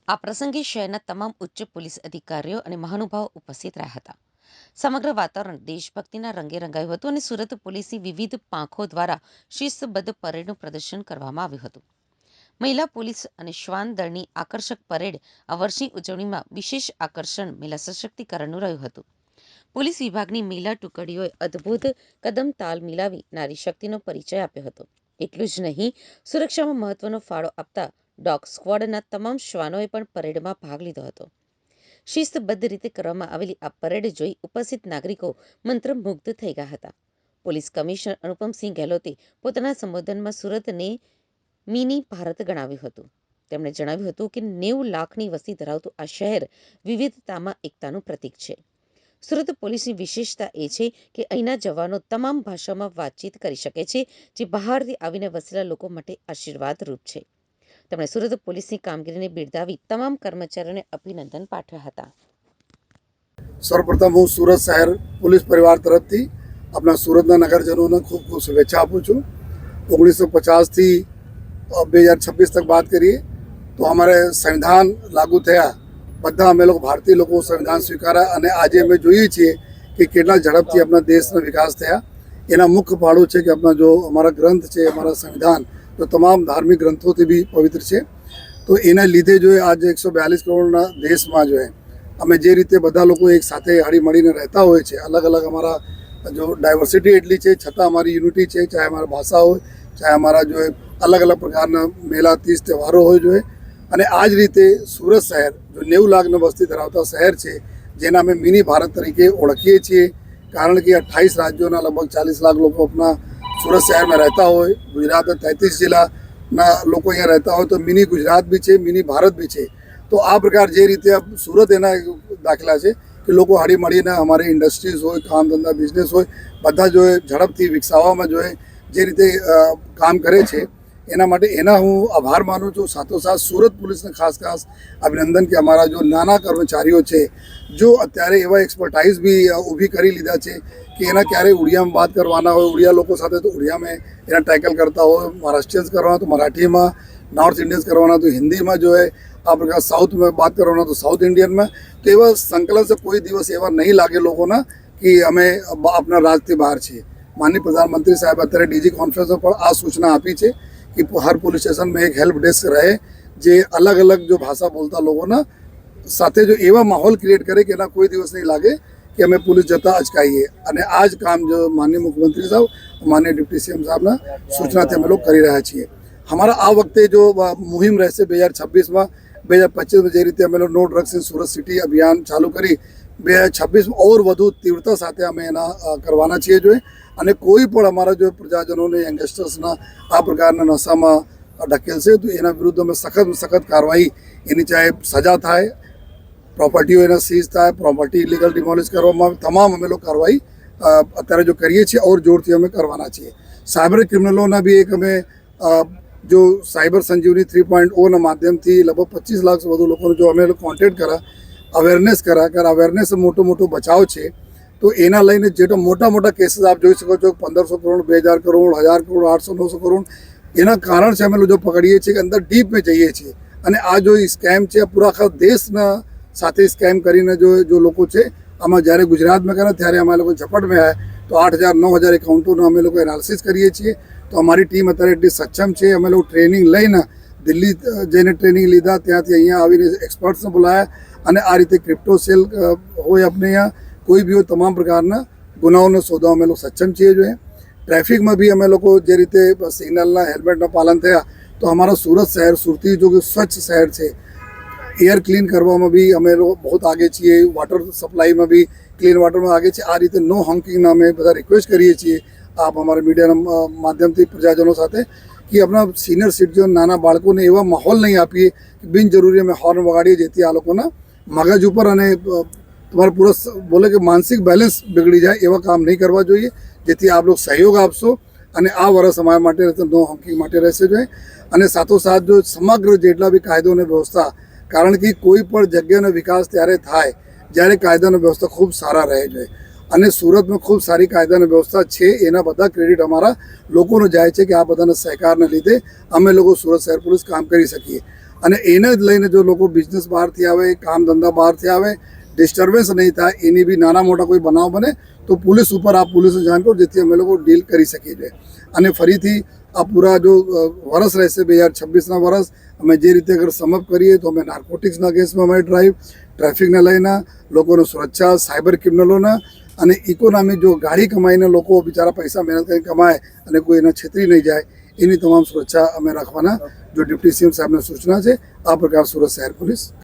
આ પ્રસંગે શહેરના તમામ ઉચ્ચ પોલીસ અધિકારીઓ અને મહાનુભાવો ઉપસ્થિત રહ્યા હતા. સમગ્ર વાતાવરણ દેશભક્તિના રંગે રંગાયું હતું અને સુરત પોલીસની વિવિધ પાંખો દ્વારા શિસ્તબદ્ધ પરેડનું પ્રદર્શન કરવામાં આવ્યું હતું. મહિલા પોલીસ અને શ્વાન દળની આકર્ષક પરેડ આ વર્ષની ઉજવણીમાં વિશેષ આકર્ષણ મહિલા સશક્તિકરણનું રહ્યું હતું. પોલીસ વિભાગની મહિલા ટુકડીઓએ અદ્ભુત કદમ તાલ મિલાવી નારી શક્તિનો પરિચય આપ્યો હતો. એટલું જ નહીં, સુરક્ષામાં મહત્વનો ફાળો આપતા ડોગ સ્ક્વોડના તમામ શ્વાનોએ પણ પરેડમાં ભાગ લીધો હતો. શિસ્તબદ્ધ રીતે કરવામાં આવેલી આ પરેડ જોઈ ઉપસ્થિત નાગરિકો મંત્રમુગ્ધ થઈ ગયા હતા. પોલીસ કમિશનર અનુપમસિંહ ગેહલોતે પોતાના સંબોધનમાં સુરતને મિની ભારત ગણાવ્યું હતું. તેમણે જણાવ્યું હતું કે 90 લાખની વસ્તી ધરાવતું આ શહેર વિવિધતામાં એકતાનું પ્રતીક છે. સુરત પોલીસની વિશેષતા એ છે કે અહીંના જવાનો તમામ ભાષામાં વાતચીત કરી શકે છે, જે બહારથી આવીને વસેલા લોકો માટે આશીર્વાદરૂપ છે. તેમણે સુરત પોલીસની કામગીરીને બિરદાવી તમામ કર્મચારીઓને અભિનંદન પાઠવ્યા હતા. સર્વપ્રથમ હું સુરત શહેર પોલીસ પરિવાર તરફથી આપણા સુરતના નગરજનોને ખૂબ ખૂબ શુભેચ્છા આપું છું. 1950થી 2026 તક વાત કરીએ તો અમારે સંવિધાન લાગુ થયા, બધા અમે લોકો ભારતીય લોકો સંવિધાન સ્વીકાર્યા અને આજે અમે જોઈએ છીએ કે કેટલા ઝડપથી આપણા દેશનો વિકાસ થયા. એના મુખ્ય પાડો છે કે આપણા જો અમારા ગ્રંથ છે, અમારા સંવિધાન जो तमाम धार्मिक ग्रंथों से भी पवित्र है, तो एना लीधे जो है आज 142 करोड़ देश में जो है अमे जे रीते बधा लोग एक साथ हળી મળીને रहता हो, अलग अलग हमारा जो डायवर्सिटी एटली है छता हमारी यूनिटी है, चाहे हमारा भाषा हो, चाहे हमारा जो है अलग अलग प्रकार मेला तीज त्यौहारों हो जो है. અને આ જ રીતે સુરત શહેર जो 90 लाख वस्ती धरावता शहर है, जेना अमे मिनी भारत तरीके ओळखीए छीए, कारण कि 28 राज्यों लगभग 40 लाख लोग अपना सूरत शहर में रहता हो. गुजरात में 33 जिला लोग यहाँ रहता हो, तो मिनी गुजरात भी है, मिनी भारत भी है. तो आ प्रकार जे रीते अब सूरत एना दाखला है कि लोग हળી મળીને हमारे इंडस्ट्रीज हो, काम धंधा बिजनेस हो, बधा जो है झड़पथी विकसाववामां जो है जे रीते काम करे छे एना माटे एना हूँ आभार मानु छूँ. साथोसाथ सूरत पुलिस ने खास खास अभिनंदन कि अमारा जो नाना कर्मचारीओ छे जो अत्यारे एवा एक्सपर्टाइज भी ऊभी करी लीधा छे कि एना क्यारे उड़िया में बात करवाना हो, उड़िया लोगों साथे तो उड़िया में एना टैकल करता हो, महाराष्ट्रियंस करवाना तो मराठी में, नॉर्थ इंडियंस करवाना तो हिंदी में, जो है आ प्रकार साउथ में बात करवाना तो साउथ इंडियन में. तो एवा संकलन से कोई दिवस एवा नहीं लागे लोगों ने कि अमे अपना राज्य बहार छे. माननीय प्रधानमंत्री साहेब अत्यारे डीजी कॉन्फ्रेंस पर आ सूचना आपी है कि हर पुलिस स्टेशन में एक हेल्प डेस्क रहे, जे अलग अलग जो भाषा बोलता लोगों ना साथे जो एवा माहौल क्रिएट करे कि एना कोई दिवस नहीं लागे कि हमें पुलिस जता अचकाईए. અને आज काम जो माननीय मुख्यमंत्री साहब, माननीय डिप्टी सीएम साहब ना सूचना थे हम लोग करी रहा छे. हमारा आ वक्ते जो मुहिम रहશે 2026 में 2025 में जे रीते अमे नो ड्रग्स इन सूरत सिटी अभियान चालू करी 2026 में और વધુ तीव्रता साथे अमे एना करवाना छे जो है. અને કોઈ પણ અમારા जो પ્રજાજનોને યંગસ્ટર્સના આ પ્રકારના નશામાં ઢકેલશે તો એના વિરુદ્ધ અમે સખત કાર્યવાહી, એની ચાહે સજા થાય, પ્રોપર્ટીઓ એના સીઝ થાય, પ્રોપર્ટી ઇલીગલ ડિમોલિશ કરવામાં આવે, તમામ અમે લોકો કાર્યવાહી અત્યારે જો કરીએ છીએ और જોરથી અમે કરવાના છીએ. સાયબર ક્રિમિનલોના બી એક અમે जो साइबर संजीवनी 3.0 ના માધ્યમથી લગભગ 25 લાખ વધુ લોકોને જો અમે કોન્ટેક્ટ કરા, અવેરનેસ કરા, અવેરનેસ મોટો બચાવ છે. तो एना लईने जेटो मोटा मोटा केसेस आप जोई सको छो, 1500 करोड़, 2000 करोड़, 1000 करोड़, 800 900 करोड़, एना कारण से अमे जो पकड़ीए छे अंदर डीप में जाइए छे. अने आ जो स्केम छे पूरा आखा देशना साथे स्केम करीने जो लोको छे, आमां ज्यारे गुजरात में करे त्यारे अमे लोको झपट में आया तो 8000 9000 एकाउंटों अमे लोग एनालिसिस करीए छीए. तो अमारी टीम अत्यारे एटली सक्षम छे. अमे लोग ट्रेनिंग लईने दिल्ली जईने ट्रेनिंग लीधा, त्यांथी अहींया आवीने एक्सपर्ट्सने बोलाया અને आ रीते क्रिप्टो सेल होय अपने यहाँ कोई भी हो, तमाम प्रकारना गुनाओं शोधवा अमे लोग सक्षम छे. जो है ट्रेफिक में भी अमे लोग जे रीते सिग्नलना हेल्मेटना पालन थया तो अमारा सूरत शहर सुरती जो कि स्वच्छ शहर है, एयर क्लीन करवामां भी अमे लोग बहुत आगे छीए, वाटर सप्लाई में भी क्लीन वाटर में आगे छे. आ रीते नो हॉकिंगना अमे बधा रिक्वेस्ट करीए छीए आप अमारा मीडियाना माध्यमथी प्रजाजनों साथे कि अपना सीनियर सिटीजन नाना बाळकोने एवा माहौल नहीं आपीए कि बिनजरूरी अमे हॉर्न वगाड़ीए, जेथी आ लोकोना मगज उपर अने तुम्हारा पूरा बोले कि मानसिक बैलेंस बिगड़ी जाए एवं काम नहीं करवा જોઈએ, જેથી आप लोग सहयोग आपशो અને આ વર્ષ અમારા માટે નો હોંકિંગ માટે રહેશે જોઈએ. અને સાથોસાથ જો સમગ્ર જેટલા બી કાયદો અને વ્યવસ્થા, કારણ કે કોઈ પણ જગ્યાનો વિકાસ ત્યારે થાય જ્યારે કાયદાનો વ્યવસ્થા ખૂબ સારા રહે જોઈએ. અને સુરતમાં ખૂબ સારી કાયદાની વ્યવસ્થા છે, એના બધા ક્રેડિટ અમારા લોકોને જાય છે કે આ બધાના સહકારના લીધે અમે લોકો સુરત શહેર પોલીસ કામ કરી શકીએ. અને એને જ લઈને જો લોકો બિઝનેસ બહારથી આવે, કામ ધંધા બહારથી આવે, ડિસ્ટર્બન્સ નહીં થાય, એની બી નાના મોટા કોઈ બનાવ બને તો પોલીસ ઉપર આપ પોલીસને જાણ કરો, જેથી અમે લોકો ડીલ કરી શકીએ છીએ. અને ફરીથી આ પૂરા જો વર્ષ રહેશે 2026ના વર્ષ, અમે જે રીતે અગર સમઅપ કરીએ તો અમે નાર્કોટિક્સના કેસમાં અમે ડ્રાઈવ, ટ્રાફિકને લઈને, લોકોની સુરક્ષા, સાયબર ક્રિમિનલોના અને ઇકોનોમી, જો ગાડી કમાઈને લોકો બિચારા પૈસા મહેનત કરીને કમાય અને કોઈ એને છેતરી નહીં જાય, એની તમામ સુરક્ષા અમે રાખવાના જો ડિપ્ટી સીએમ સાહેબની સૂચના છે. આ પ્રકાર સુરત શહેર પોલીસ